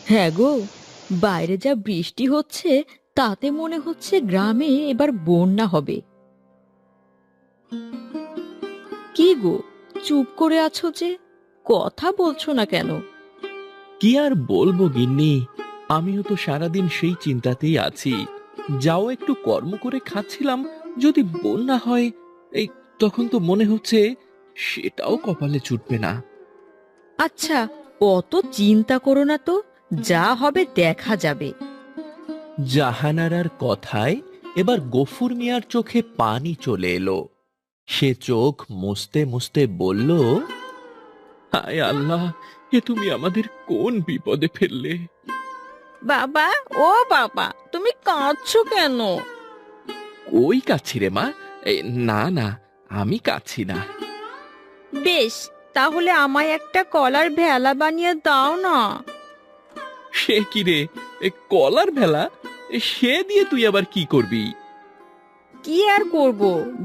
হ্যাঁ গো, বাইরে যা বৃষ্টি হচ্ছে তাতে মনে হচ্ছে গ্রামে এবার বন্যা হবে। কি গো, চুপ করে আছো যে, কথা বলছো না কেন? কি আর বলবো গিন্নি, আমিও তো সারাদিন সেই চিন্তাতেই আছি। যাও একটু কর্ম করে খাচ্ছিলাম, যদি বন্যা হয় এই তখন তো মনে হচ্ছে সেটাও কপালে জুটবে না। আচ্ছা, অত চিন্তা করো না তো, যা হবে দেখা যাবে। জাহানারার কথায় এবার গফুর মিয়ার চোখে পানি চলে এলো। সে চোখ মুছতে মুছতে বলল, হায় আল্লাহ, এ তুমি আমাদের কোন বিপদে ফেললে। বাবা, ও বাবা, তুমি কাঁদছো কেন? ওই কাচ্ছি রে মা। না না, আমি কাচ্ছি না। বেশ, তাহলে আমায় একটা কলার ভেলা বানিয়ে দাও না। সে কি রে, কলার ভেলা? সে দিয়ে তুই আবার কি করবি? কি আর করব,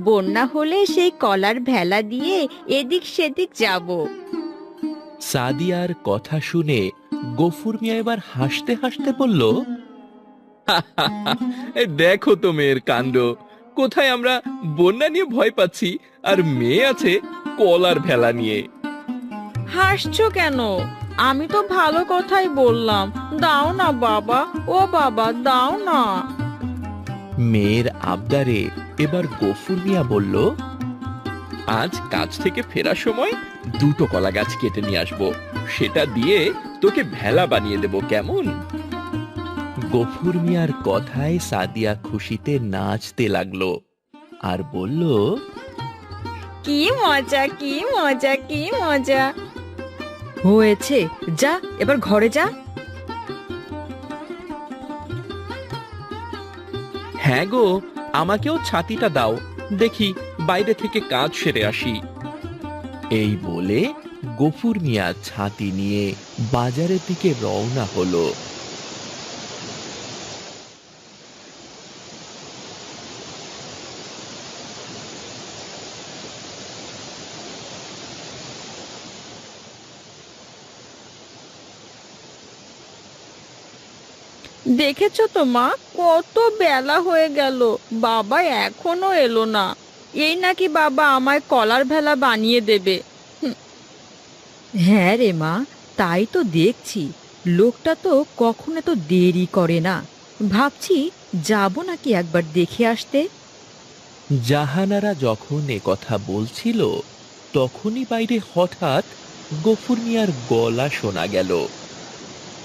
বন্যা হলে সেই কলার ভেলা দিয়ে এদিক সেদিক যাব। সাদিয়ার কথা শুনে গফুর মিয়া এবার হাসতে হাসতে বলল, দেখো তো মেয়ের কাণ্ড, কোথায় আমরা বন্যা নিয়ে ভয় পাচ্ছি, আর মেয়ে আছে কলার ভেলা নিয়ে। হাসছো কেন? আমি তো ভালো কথাই বললাম। দাও না বাবা, ও বাবা, দাও না। মেয়ের আবদারে এবার গফুর মিয়া বলল, আজ কাজ থেকে ফেরার সময় দুটো কলা গাছ কেটে নিয়ে আসবো, সেটা দিয়ে তোকে ভেলা বানিয়ে দেব, কেমন? গফুর মিয়ার কথায় সাদিয়া খুশিতে নাচতে লাগলো আর বলল, কি মজা, কি মজা, কি মজা। হয়েছে, যা এবার ঘরে যা। হ্যাঁ গো, আমাকেও ছাতিটা দাও, দেখি বাইরে থেকে কাজ সেরে আসি। এই বলে গফুর মিয়া ছাতি নিয়ে বাজারের দিকে রওনা হলো। দেখেছো তো মা, কত বেলা হয়ে গেল, বাবা এখনো এলো না। এই নাকি বাবা আমায় কলার ভেলা বানিয়ে দেবে। হ্যাঁ রে মা, তাই তো দেখছি, লোকটা তো কখনো তো দেরি করে না। ভাবছি যাব নাকি একবার দেখে আসতে। জাহানারা যখন এ কথা বলছিল তখনই বাইরে হঠাৎ গফুর মিয়ার গলা শোনা গেল।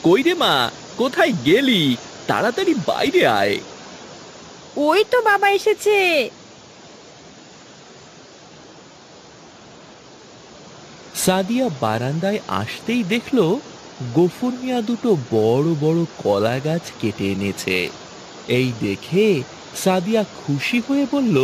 কই রে মা, কোথায় গেলি? তাড়াতাড়ি বাইরে আয়। ওই তো বাবা এসেছে। সাদিয়া বারান্দায় আসতেই দেখলো গফুর মিয়া দুটো বড় বড় কলা গাছ কেটে এনেছে। এই দেখে সাদিয়া খুশি হয়ে বলল,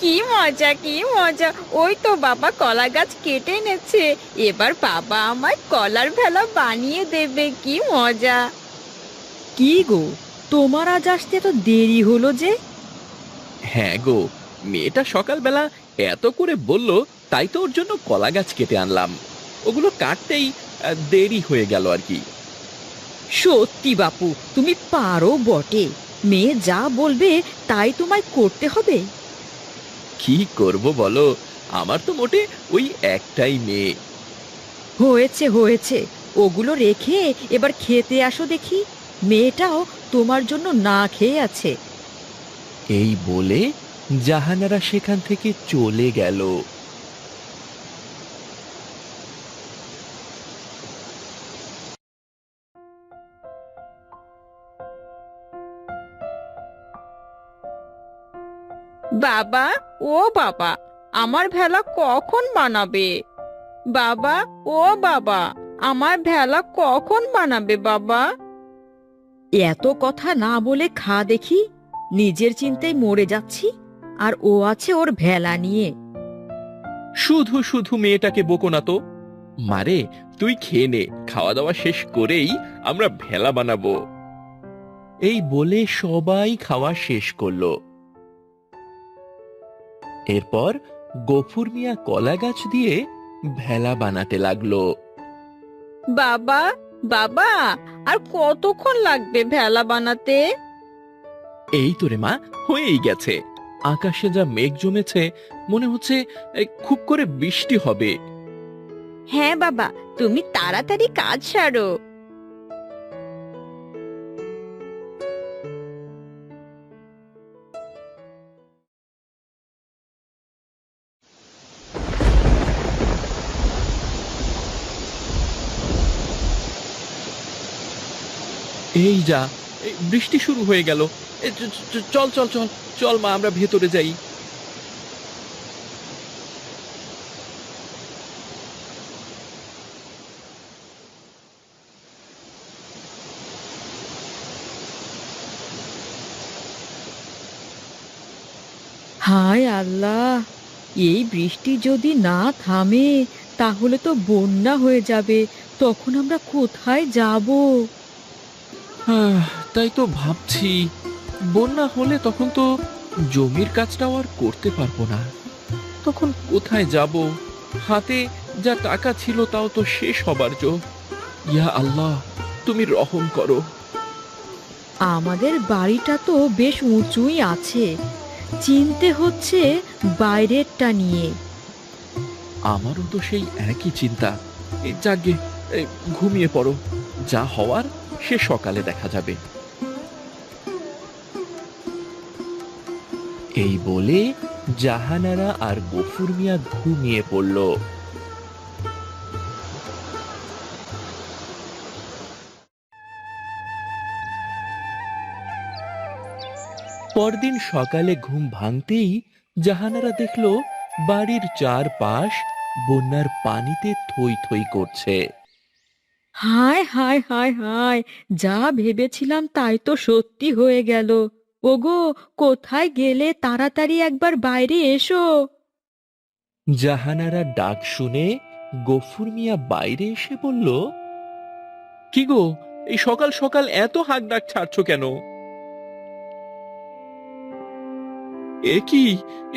কি মজা, কি মজা, ওই তো বাবা কলা গাছ কেটে এনেছে। এবার বাবা আমায় কলার ভেলা বানিয়ে দেবে, কি মজা। কি গো, তোমার আজ আসতে তো দেরি হলো যে? হ্যাঁ গো, মেয়েটা সকালবেলা এত করে বলল, তাই তো ওর জন্য কলা গাছ কেটে আনলাম। ওগুলো কাটতেই দেরি হয়ে গেল আর কি। সত্যি বাপু, তুমি পারো বটে। মেয়ে যা বলবে তাই তোমায় করতে হবে। কি করব বলো, আমার তো মোটে ওই একটাই মেয়ে। হয়েছে হয়েছে, ওগুলো রেখে এবার খেতে আসো দেখি। মেয়েটাও তোমার জন্য না খেয়ে আছে। এই বলে জাহানারা সেখান থেকে চলে গেল। বাবা, ও বাবা, আমার ভেলা কখন বানাবে? বাবা, ও বাবা, আমার ভেলা কখন বানাবে বাবা? এত কথা না বলে খা দেখি। নিজের চিন্তায় মরে যাচ্ছি, আর ও আছে ওর ভেলা নিয়ে। শুধু শুধু মেয়েটাকে বকো না তো। মারে, তুই খেয়ে নে, খাওয়া দাওয়া শেষ করেই আমরা ভেলা বানাবো। এই বলে সবাই খাওয়া শেষ করলো। এরপর গফুর মিয়া কলা গাছ দিয়ে ভেলা বানাতে লাগলো। বাবা, বাবা, আর কতক্ষণ লাগবে ভেলা বানাতে? এই তো রে মা, হয়েই গেছে। আকাশে যা মেঘ জমেছে, মনে হচ্ছে খুব করে বৃষ্টি হবে। হ্যাঁ বাবা, তুমি তাড়াতাড়ি কাজ সারো। এই যা, বৃষ্টি শুরু হয়ে গেল। চল চল চল চল মা, আমরা ভেতরে যাই। হায় আল্লাহ, এই বৃষ্টি যদি না থামে তাহলে তো বন্যা হয়ে যাবে। তখন আমরা কোথায় যাব? তাই তো ভাবছি, বন্যা হলে তখন তো জমির কাজটাও আর করতে পারবো না। তখন কোথায় যাব? হাতে যা টাকা ছিল তাও তো শেষ হবার জো। ইয়া আল্লাহ, তুমি রহম করো। আমাদের বাড়িটা তো বেশ উঁচুই আছে, চিনতে হচ্ছে বাইরেরটা নিয়ে। আমারও তো সেই একই চিন্তা। যাগে, ঘুমিয়ে পড়ো। যা হওয়ার সে সকালে দেখা যাবে। এই বলে জাহানারা আর গফুর মিয়া ঘুমিয়ে পড়ল। পরদিন সকালে ঘুম ভাঙতেই জাহানারা দেখলো বাড়ির চারপাশ বন্যার পানিতে থই থই করছে। হায় হায় হায় হায়, যা ভেবেছিলাম তাই তো সত্যি হয়ে গেল। ওগো, কোথায় গেলে? তাড়াতাড়ি একবার বাইরে এসো। জাহানারা ডাক শুনে গফুর মিয়া বাইরে এসে বলল, কি গো, এই সকাল সকাল এত হাঁক ডাক ছাড়ছো কেন? এ কি,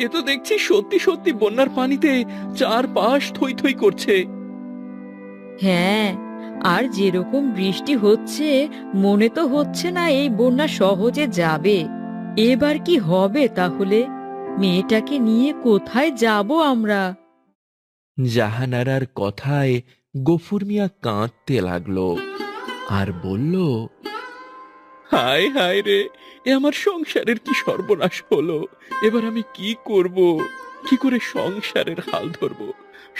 এ তো দেখছি সত্যি সত্যি বন্যার পানিতে চারপাশ থই থই করছে। হ্যাঁ, আর যেরকম বৃষ্টি হচ্ছে, মনে তো হচ্ছে না এই বন্যা সহজে যাবে। এবার কি হবে তাহলে? মেয়েটাকে নিয়ে কোথায় যাব আমরা? জাহানারার কথায় গফুর মিয়া কাঁদতে লাগলো আর বলল, হায় হায় রে, এ আমার সংসারের কি সর্বনাশ হলো। এবার আমি কি করব? কি করে সংসারের হাল ধরবো?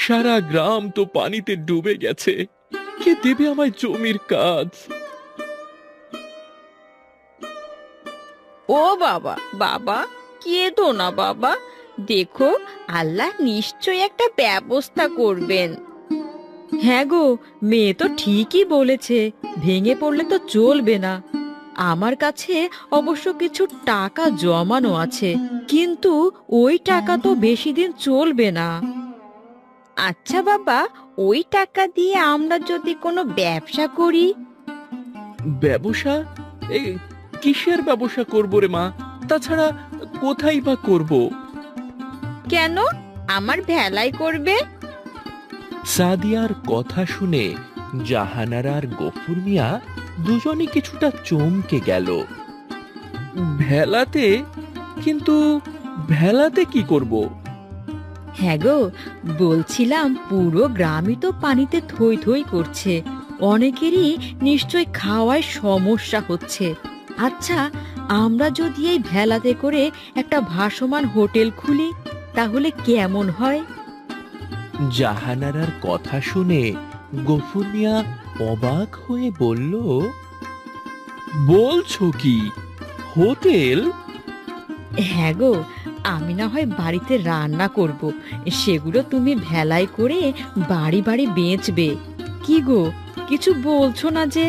সারা গ্রাম তো পানিতে ডুবে গেছে। কে দেবে আমায় জমির কাজ? ও বাবা, বাবা, কেঁদো না বাবা। দেখো, আল্লাহ নিশ্চয় একটা ব্যবস্থা করবেন। হ্যাঁ গো, মেয়ে তো ঠিকই বলেছে, ভেঙে পড়লে তো চলবে না। আমার কাছে অবশ্য কিছু টাকা জমানো আছে, কিন্তু ওই টাকা তো বেশি দিন চলবে না। আচ্ছা বাবা, ওই টাকা দিয়ে আমরা যদি কোনো ব্যবসা করি? ব্যবসা? এই কিসের ব্যবসা করবো রে মা? তাছাড়া কোথায় বা করব? কেন, আমার ভেলাই করবে? সাদিয়ার কথা শুনে জাহানারা আর গফুর মিয়া দুজনে কিছুটা চমকে গেল। ভেলাতে? কিন্তু ভেলাতে কি করব? হ্যাঁ গো, বলছিলাম পুরো গ্রামই তো পানিতে থই থই করছে, অনেকেরই নিশ্চয় খাওয়ায় সমস্যা হচ্ছে। আচ্ছা, আমরা যদি এই ভেলাতে করে একটা ভাসমান হোটেল খুলি, তাহলে কেমন হয়? জাহানারার কথা শুনে গফুর মিয়া অবাক হয়ে বলল, বলছো কি, হোটেল? হ্যাঁ গো, আমি না হয় বাড়িতে রান্না করব, সেগুলো তুমি ভেলায় করে বাড়ি বাড়ি বেচবে। কি গো, কিছু বলছো না যে?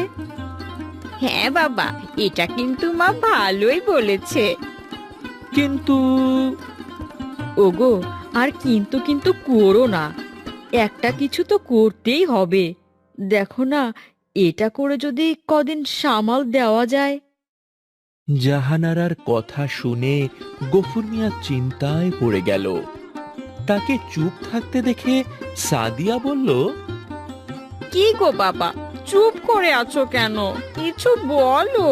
হ্যাঁ বাবা, এটা কিন্তু মা ভালোই বলেছে। কিন্তু ওগো, আর কিন্তু কিন্তু করো না, একটা কিছু তো করতেই হবে। দেখো না, এটা করে যদি কদিন সামাল দেওয়া যায়। জাহানারার কথা শুনে গফুর মিয়া চিন্তায় পড়ে গেল। তাকে চুপ থাকতে দেখে সাদিয়া বলল, কি গো বাবা, চুপ করে আছো কেন? কিছু বলো।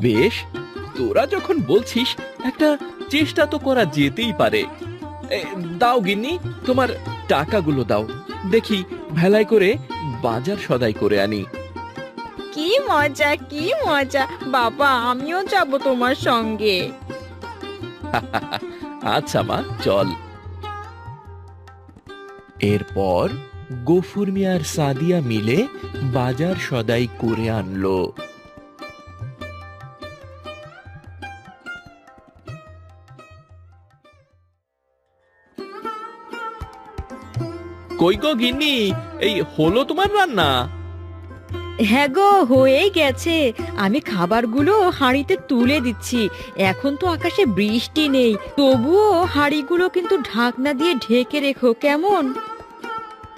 বেশ, তোরা যখন বলছিস, একটা চেষ্টা তো করা যেতেই পারে। এ, দাও গিন্নি, তোমার টাকাগুলো দাও, দেখি ভেলায় করে বাজার সদাই করে আনি। কি মজা, কি মজা! বাবা, আমিও যাব তোমার সঙ্গে। আচ্ছা মা, চল। এরপর গফুর মিয়া আর সাদিয়া মিলে বাজার সদাই করে আনলো। কই গো গিন্নি, এই হলো তোমার রান্না? হ্যাঁ গো, হয়েই গেছে। আমি খাবারগুলো হাঁড়িতে তুলে দিচ্ছি। এখন তো আকাশে বৃষ্টি নেই, তবুও হাঁড়িগুলো কিন্তু ঢাকনা দিয়ে ঢেকে রেখো, কেমন?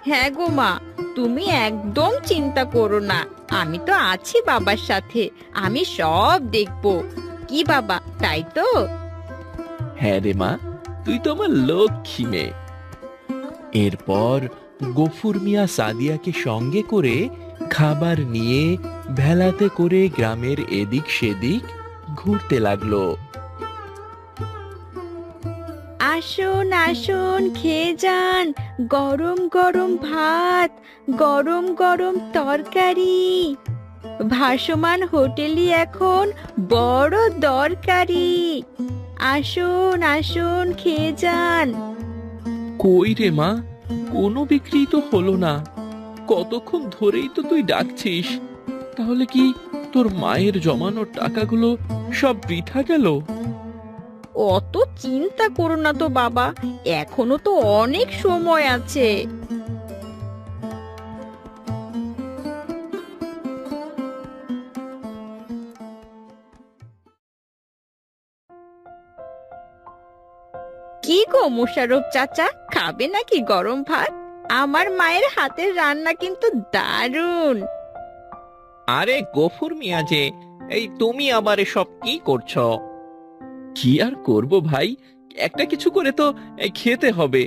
হ্যাঁ গো মা, তুমি একদম চিন্তা করো না। আমি তো আছি বাবার সাথে, আমি সব দেখবো। কি বাবা, তাই তো? হ্যাঁ রে মা, তুই তো আমার লক্ষ্মী মেয়ে। এরপর গফুর মিয়া সাদিয়াকে সঙ্গে করে খাবার নিয়ে ভেলাতে করে গ্রামের এদিক সেদিক ঘুরতে লাগলো। আসুন আসুন, খেয়ে যান। গরম গরম ভাত, গরম গরম তরকারি। ভাসমান হোটেলই এখন বড় দরকারি। আসুন আসুন, খেয়ে যান। কই রে মা, কোনো বিক্রি তো হলো না। কতক্ষণ ধরেই তো তুই ডাকছিস। তাহলে কি তোর মায়ের জমানো টাকাগুলো সব বৃথা গেল? অত চিন্তা করো না তো বাবা, এখনো তো অনেক সময় আছে। কি গো মোশাররফ চাচা, খাবে নাকি গরম ভাত? আমার মায়ের হাতের রান্না কিন্তু দারুণ। আরে গফুর মিয়া যে, এই তুমি আবার এসব কি করছো? কি আর করব ভাই, একটা কিছু করে তো খেতে হবে।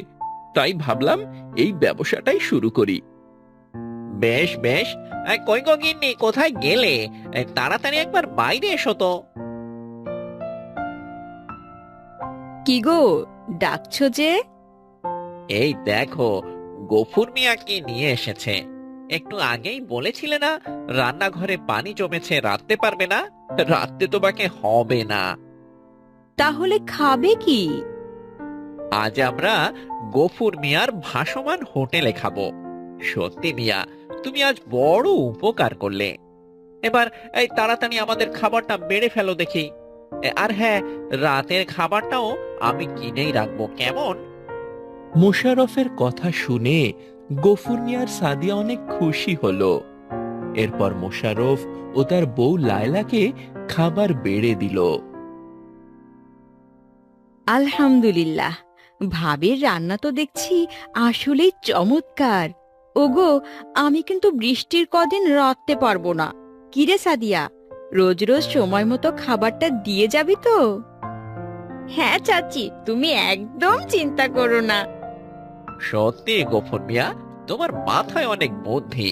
তাই ভাবলাম এই ব্যবসাটাই শুরু করি। বেশ বেশ, কই গো গিন্নি, কোথায় গেলে? তাড়াতাড়ি একবার বাইরে এসো তো। কি গো, ডাকছো যে? এই দেখো, গফুর মিয়াকে নিয়ে এসেছে। একটু আগেই বলেছিলে না রান্নাঘরে পানি জমেছে, রাঁধতে পারবে না? রাঁধতে তোমাকে হবে না। তাহলে খাবে কি? আজ আমরা গফুর মিয়ার ভাসমান হোটেলে খাবো। সত্যি মিয়া, তুমি আজ বড় উপকার করলে। এবার এই তাড়াতাড়ি আমাদের খাবারটা বেড়ে ফেলো দেখি। আর হ্যাঁ, রাতের খাবারটাও আমি কিনেই রাখবো, কেমন? মোশাররফের কথা শুনে গফুর মিয়ার সাদিয়া অনেক খুশি হলো। এরপর মোশাররফ ও তার বউ লায়লাকে খাবার বেড়ে দিল। আলহামদুলিল্লাহ, ভাবির রান্না তো দেখছি আসলেই চমৎকার। ওগো, আমি কিন্তু বৃষ্টির কদিন রাঁধতে পারবো না। কিরে সাদিয়া, রোজ রোজ সময় মতো খাবারটা দিয়ে যাবি তো? হ্যাঁ চাচি, তুমি একদম চিন্তা করো না। সত্যি গফুর মিয়া, তোমার মাথায় অনেক বুদ্ধি।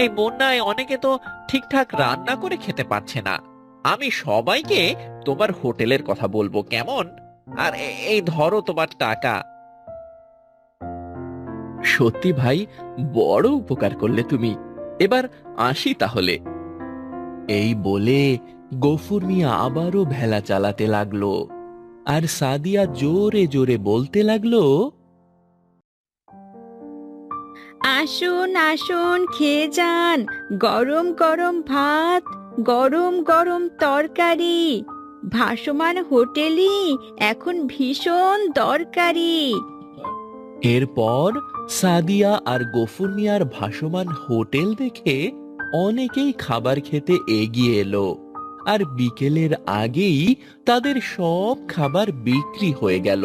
এই বন্যায় অনেকে তো ঠিকঠাক রান্না করে খেতে পারছে না। আমি সবাইকে তোমার হোটেলের কথা বলবো, কেমন? আর এই ধরো তোমার টাকা। সত্যি ভাই, বড় উপকার করলে তুমি। এবার আসি তাহলে। এই বলে গফুর মিয়া আবারও ভেলা চালাতে লাগলো, আর সাদিয়া জোরে জোরে বলতে লাগলো, আসুন আসুন, খেয়ে যান। গরম গরম ভাত, গরম গরম তরকারি। ভাসমান হোটেলই এখন ভীষণ দরকারি। এরপর সাদিয়া আর গফুর মিয়ার ভাসমান হোটেল দেখে অনেকেই খাবার খেতে এগিয়ে এলো, আর বিকেলের আগেই তাদের সব খাবার বিক্রি হয়ে গেল।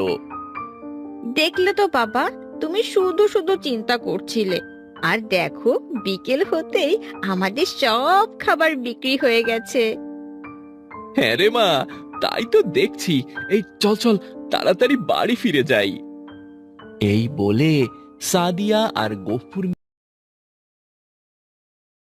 দেখলে তো বাবা, তুমি শুধু শুধু চিন্তা করছিলে, আর দেখো বিকেল হতেই আমাদের সব খাবার বিক্রি হয়ে গেছে। হ্যাঁ রে মা, তাই তো দেখছি। এই চল চল, তাড়াতাড়ি বাড়ি ফিরে যাই। এই বলে সাদিয়া আর গফুর